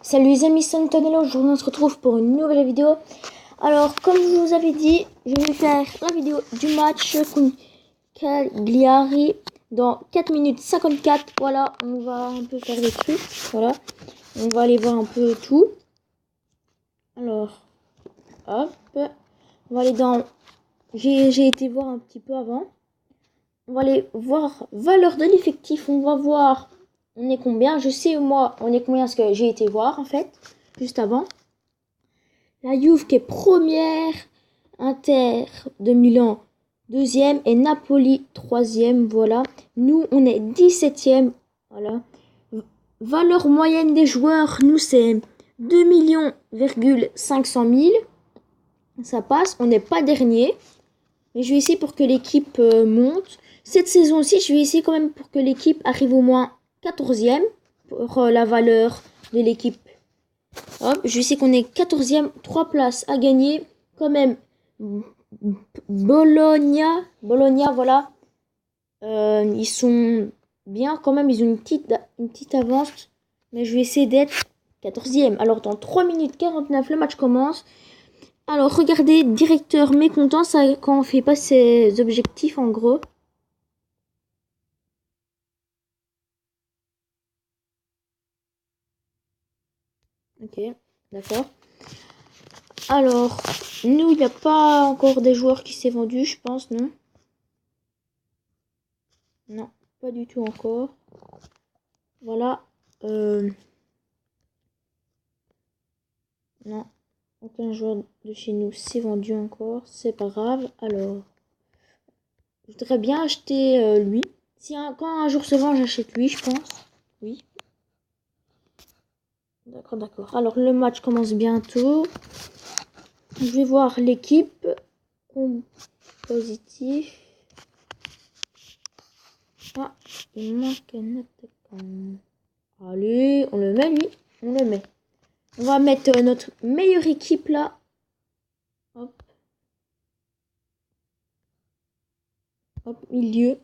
Salut les amis, c'est Antonello, aujourd'hui on se retrouve pour une nouvelle vidéo. Alors comme je vous avais dit, je vais faire la vidéo du match contre Cagliari dans 4 minutes 54. Voilà, on va un peu faire des trucs, voilà. On va aller voir un peu tout. Alors, hop, on va aller dans... J'ai été voir un petit peu avant. On va aller voir valeur de l'effectif, on va voir... On est combien? Je sais moi, on est combien parce que j'ai été voir en fait, juste avant. La Juve qui est première, Inter de Milan deuxième et Napoli troisième, voilà. Nous, on est 17e, voilà. Valeur moyenne des joueurs, nous c'est 2,5 millions. Ça passe, on n'est pas dernier. Mais je vais essayer pour que l'équipe monte. Cette saison aussi, je vais essayer quand même pour que l'équipe arrive au moins 14e pour la valeur de l'équipe. Hop, je sais qu'on est 14e, 3 places à gagner. Quand même, Bologna, voilà. Ils sont bien quand même, ils ont une petite avance. Mais je vais essayer d'être 14e. Alors, dans 3 minutes 49, le match commence. Alors, regardez, directeur mécontent, ça quand on fait pas ses objectifs en gros. Ok, d'accord. Alors, nous, il n'y a pas encore des joueurs qui s'est vendu, je pense, non? Non, pas du tout encore. Voilà. Non, aucun joueur de chez nous s'est vendu encore. C'est pas grave. Alors, je voudrais bien acheter lui. Si quand un jour se vend, j'achète lui, je pense. Oui. D'accord, d'accord. Alors, le match commence bientôt. Je vais voir l'équipe. Positif. Ah, il manque un attaquant. Allez, on le met lui. On le met. On va mettre notre meilleure équipe là. Hop. Hop, milieu.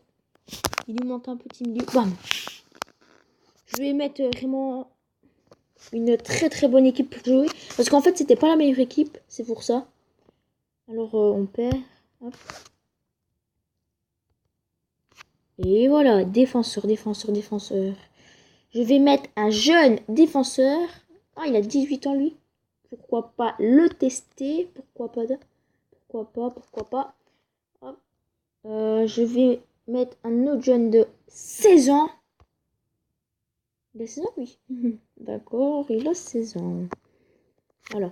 Il lui manque un petit milieu. Bam. Je vais mettre vraiment une très très bonne équipe pour jouer. Parce qu'en fait, c'était pas la meilleure équipe. C'est pour ça. Alors, on perd. Hop. Et voilà, défenseur. Je vais mettre un jeune défenseur. Ah, il a 18 ans, lui. Pourquoi pas le tester? Pourquoi pas? Hop. Je vais mettre un autre jeune de 16 ans. Il a 16 ans, oui. D'accord, il a 16 ans. Voilà.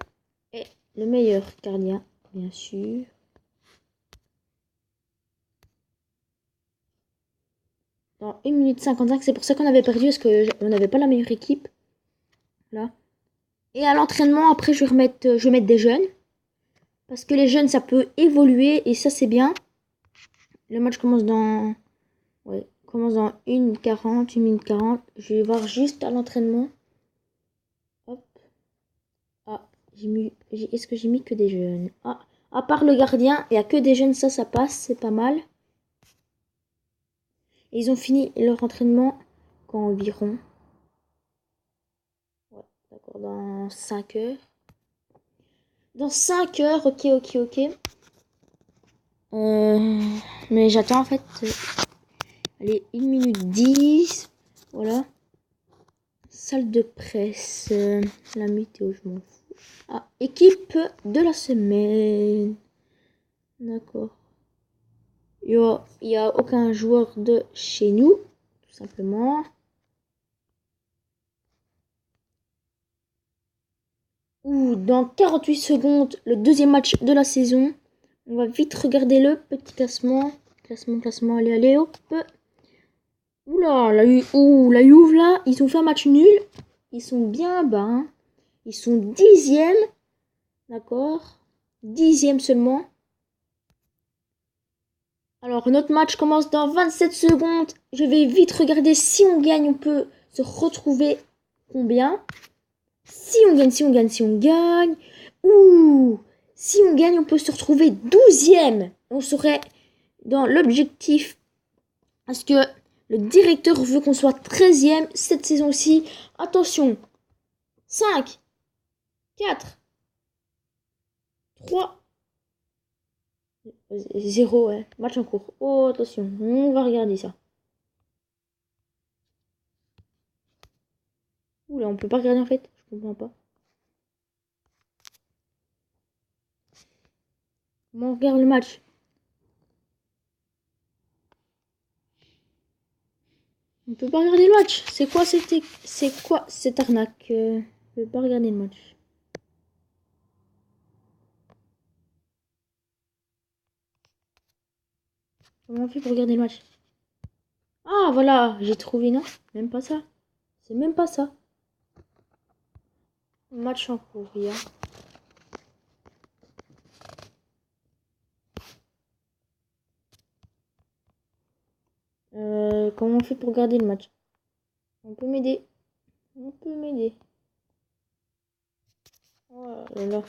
Et le meilleur gardien, bien sûr. Dans 1 minute 55, c'est pour ça qu'on avait perdu, parce qu'on n'avait pas la meilleure équipe. Là. Et à l'entraînement, après, je vais mettre des jeunes. Parce que les jeunes, ça peut évoluer, et ça, c'est bien. Le match commence dans... Ouais, commence dans 1 minute 40. Je vais voir juste à l'entraînement. Hop. Ah, est-ce que j'ai mis que des jeunes? Ah, à part le gardien, il n'y a que des jeunes, ça passe, c'est pas mal. Et ils ont fini leur entraînement quand environ. Ouais, d'accord, dans 5 heures. Dans 5 heures, ok. Mais j'attends en fait. Allez, 1 minute 10. Voilà. Salle de presse. La météo, je m'en fous. Ah, équipe de la semaine. D'accord. Il n'y a aucun joueur de chez nous, tout simplement. Ou dans 48 secondes, le deuxième match de la saison. On va vite regarder le petit classement. Classement, allez, hop. Oula, la Juve là, ils ont fait un match nul. Ils sont bien bas. Hein. Ils sont 10e. D'accord. 10e seulement. Alors, notre match commence dans 27 secondes. Je vais vite regarder si on gagne. On peut se retrouver combien. Si on gagne. Ouh. Si on gagne, on peut se retrouver 12e. On serait dans l'objectif. Parce que le directeur veut qu'on soit 13e cette saison-ci. Attention. 5, 4, 3, 0, ouais. Match en cours. Oh, attention, on va regarder ça. Oula, on peut pas regarder en fait. Je comprends pas. Comment on regarde le match? On peut pas regarder le match. C'est quoi cette arnaque? Je peux pas regarder le match. Comment on fait pour regarder le match? Ah voilà, j'ai trouvé, non? Même pas ça. C'est même pas ça. Match en cours, il y a. Comment on fait pour regarder le match? On peut m'aider. On peut m'aider. Oh là là.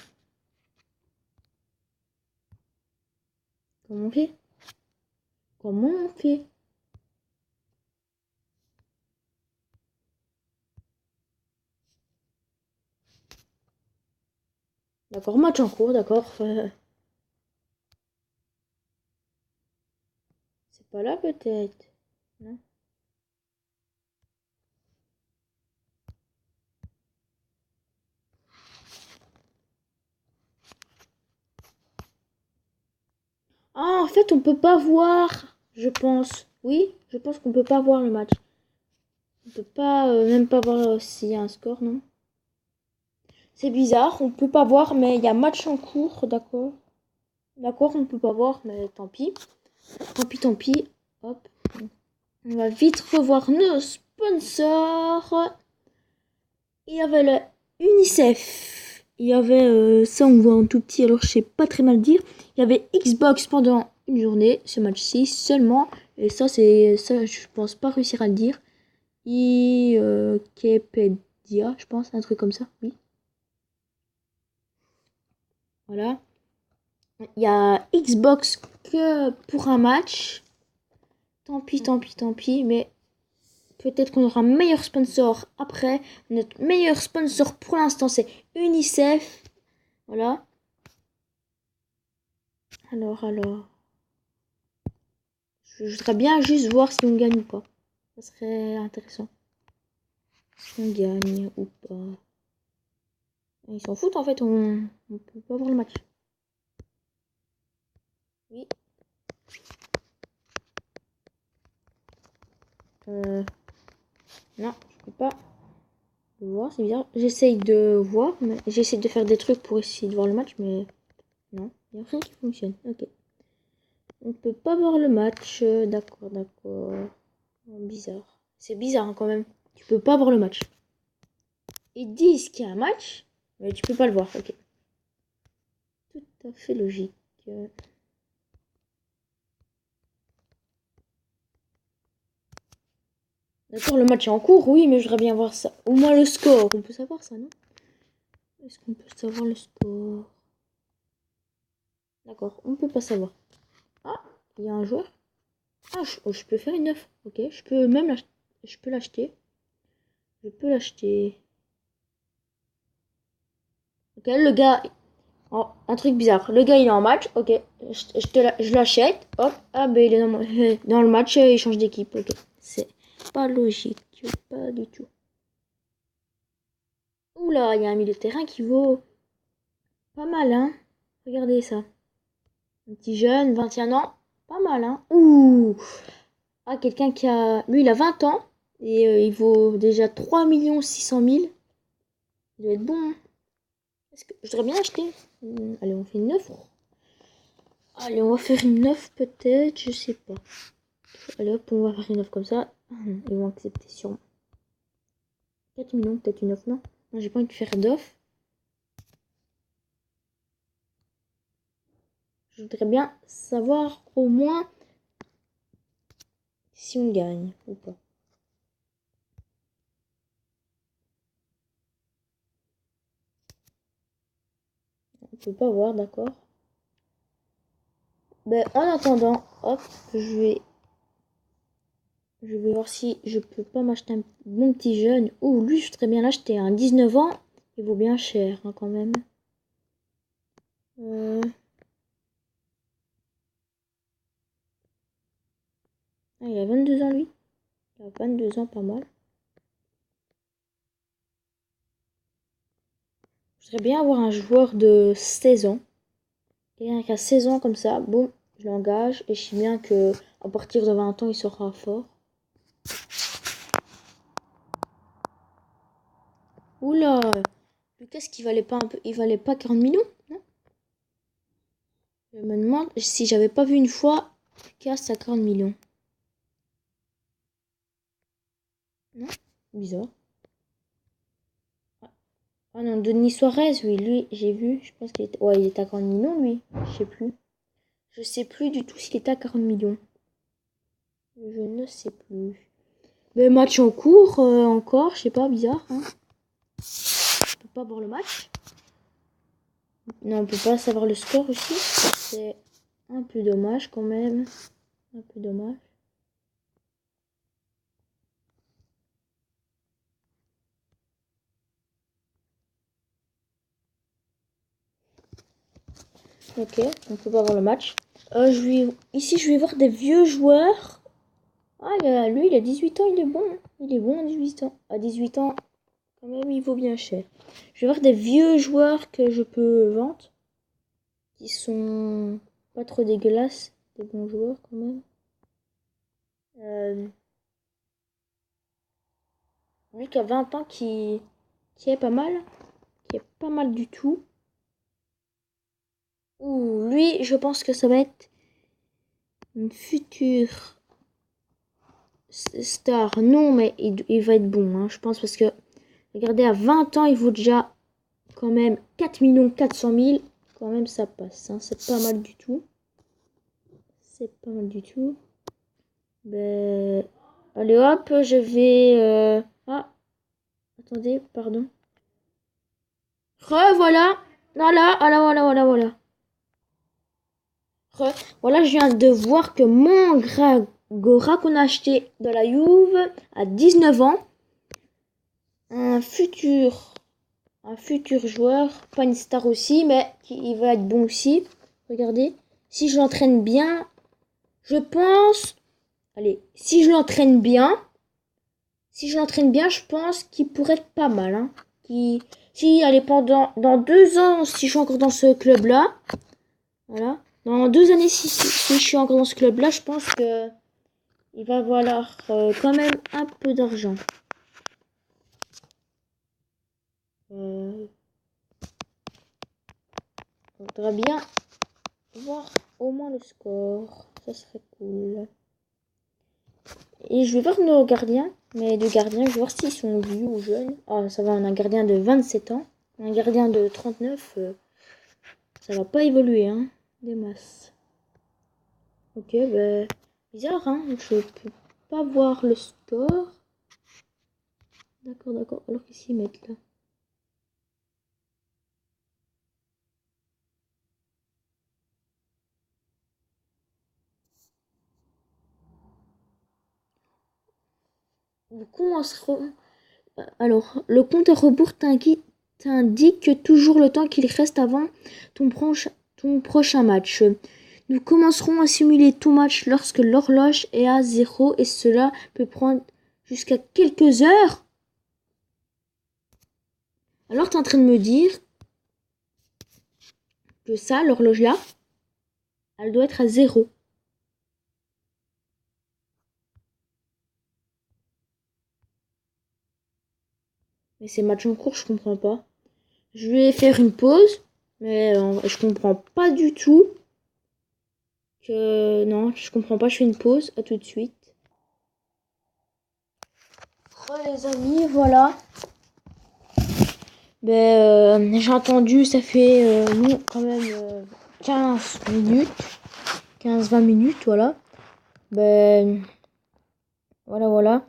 Comment on fait? Comment on fait? D'accord, match en cours, d'accord. C'est pas là peut-être. Non. Ah, en fait, on peut pas voir, je pense. Oui, je pense qu'on peut pas voir le match. On peut pas, même pas voir s'il y a un score, non? C'est bizarre, on peut pas voir, mais il y a match en cours, d'accord. D'accord, on peut pas voir, mais tant pis. Tant pis, tant pis. Hop. On va vite revoir nos sponsors. Il y avait le UNICEF. Il y avait, ça on voit en tout petit, alors je sais pas très mal dire. Il y avait Xbox pendant une journée, ce match-ci seulement. Et ça, c'est ça, je pense pas réussir à le dire. Wikipédia, je pense, un truc comme ça, oui. Voilà. Il y a Xbox que pour un match. Tant pis, tant pis, tant pis, mais peut-être qu'on aura un meilleur sponsor après. Notre meilleur sponsor pour l'instant, c'est UNICEF. Voilà. Alors. Je voudrais bien juste voir si on gagne ou pas. Ça serait intéressant. Si on gagne ou pas. Ils s'en foutent en fait, on peut pas voir le match. Oui. Non, je peux pas le voir, c'est bizarre. J'essaye de voir, mais j'essaye de faire des trucs pour essayer de voir le match, mais non, il n'y a rien qui fonctionne. Ok. On peut pas voir le match. D'accord. Bizarre. C'est bizarre hein, quand même. Tu peux pas voir le match. Ils disent qu'il y a un match, mais tu peux pas le voir. Ok. Tout à fait logique. D'accord, le match est en cours, oui, mais je voudrais bien voir ça. Au moins le score. On peut savoir ça, non? Est-ce qu'on peut savoir le score? D'accord, on peut pas savoir. Ah, il y a un joueur. Ah, je peux faire une offre. Ok, je peux même l'acheter. Je peux l'acheter. Je peux l'acheter. Ok, le gars. Oh, un truc bizarre. Le gars, il est en match. Ok, je l'achète. Hop. Ah, ben il est dans le match. Il change d'équipe. Ok, c'est pas logique. Pas du tout. Oula, il y a un milieu de terrain qui vaut pas mal, hein. Regardez ça. Un petit jeune, 21 ans. Pas mal, hein. Ouh. Ah, quelqu'un qui a... Lui, il a 20 ans. Et il vaut déjà 3 600 000. Il doit être bon, hein. Est-ce que... Je voudrais bien acheter. Allez, on fait une offre. Allez, on va faire une offre peut-être. Je sais pas. Allez hop, on va faire une offre comme ça. Ils vont accepter sûrement. 4 millions, peut-être une offre, non? Non, j'ai pas envie de faire d'offre. Je voudrais bien savoir au moins si on gagne ou pas. On peut pas voir, d'accord. Ben, en attendant, hop, je vais voir si je peux pas m'acheter un bon petit jeune. Ouh, lui, je voudrais bien l'acheter. Un 19 ans. Il vaut bien cher hein, quand même. Ah, il a 22 ans lui. Il a 22 ans, pas mal. Je voudrais bien avoir un joueur de 16 ans. Quelqu'un qui a 16 ans comme ça, boum, je l'engage et je sais bien que à partir de 20 ans, il sera fort. Oula, Lucas qui valait pas un peu, il valait pas 40 millions, non? Je me demande si j'avais pas vu une fois Lucas à 40 millions. Non? Bizarre. Ah non, Denis Suarez, oui, lui, j'ai vu, je pense qu'il était... Ouais, il était à 40 millions, lui. Je sais plus. Je sais plus du tout s'il était à 40 millions. Je ne sais plus. Mais match en cours, encore, je sais pas, bizarre, hein. On peut pas voir le match. Non, on peut pas savoir le score aussi. C'est un peu dommage quand même. Un peu dommage. Ok, on peut pas voir le match. Ici, je vais voir des vieux joueurs. Ah, lui, il a 18 ans, il est bon. Il est bon à 18 ans. À 18 ans, quand même, il vaut bien cher. Je vais voir des vieux joueurs que je peux vendre. Qui sont pas trop dégueulasses. Des bons joueurs, quand même. Lui qui a 20 ans, qui est pas mal. Qui est pas mal du tout. Ouh, lui, je pense que ça va être une future star. Non, mais il va être bon, hein, je pense, parce que, regardez, à 20 ans, il vaut déjà quand même 4 400 000. Quand même, ça passe, hein, c'est pas mal du tout. C'est pas mal du tout. Ben, allez hop, je vais... Ah, attendez, pardon. Voilà. Voilà, voilà. Voilà, je viens de voir que Mandragora qu'on a acheté de la Juve à 19 ans, un futur joueur, pas une star aussi, mais il va être bon aussi. Regardez, si je l'entraîne bien, je pense, allez, si je l'entraîne bien, je pense qu'il pourrait être pas mal. Hein. Si, allez, dans 2 ans, si je suis encore dans ce club-là, voilà. Dans 2 années, si je suis encore dans ce club-là, je pense que il va valoir quand même un peu d'argent. Faudra bien voir au moins le score. Ça serait cool. Et je vais voir nos gardiens. Mes deux gardiens, je vais voir s'ils sont vieux ou jeunes. Ah, ça va, on a un gardien de 27 ans. Un gardien de 39. Ça va pas évoluer, hein. Des masses. Ok, ben... bizarre, hein. Je peux pas voir le score. D'accord. Alors qu'est-ce qu'ils mettent là? Alors, le compte à rebours t'indique toujours le temps qu'il reste avant ton prochain match. Nous commencerons à simuler tout match lorsque l'horloge est à 0 et cela peut prendre jusqu'à quelques heures. Alors, tu es en train de me dire que ça, l'horloge là, elle doit être à 0. Mais ces matchs en cours, je comprends pas. Je vais faire une pause, mais je comprends pas du tout que... Non, je comprends pas, je fais une pause, à tout de suite. Les amis, voilà. Ben, j'ai entendu, ça fait quand même 15 minutes. 15-20 minutes, voilà. Ben, voilà.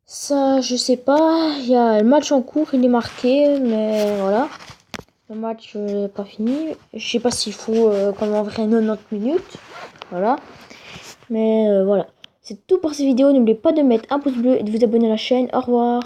Ça, je sais pas. Il y a le match en cours, il est marqué, mais voilà. Le match n'est pas fini. Je sais pas s'il faut comme en vrai 90 minutes. Voilà. Mais voilà. C'est tout pour cette vidéo. N'oubliez pas de mettre un pouce bleu et de vous abonner à la chaîne. Au revoir.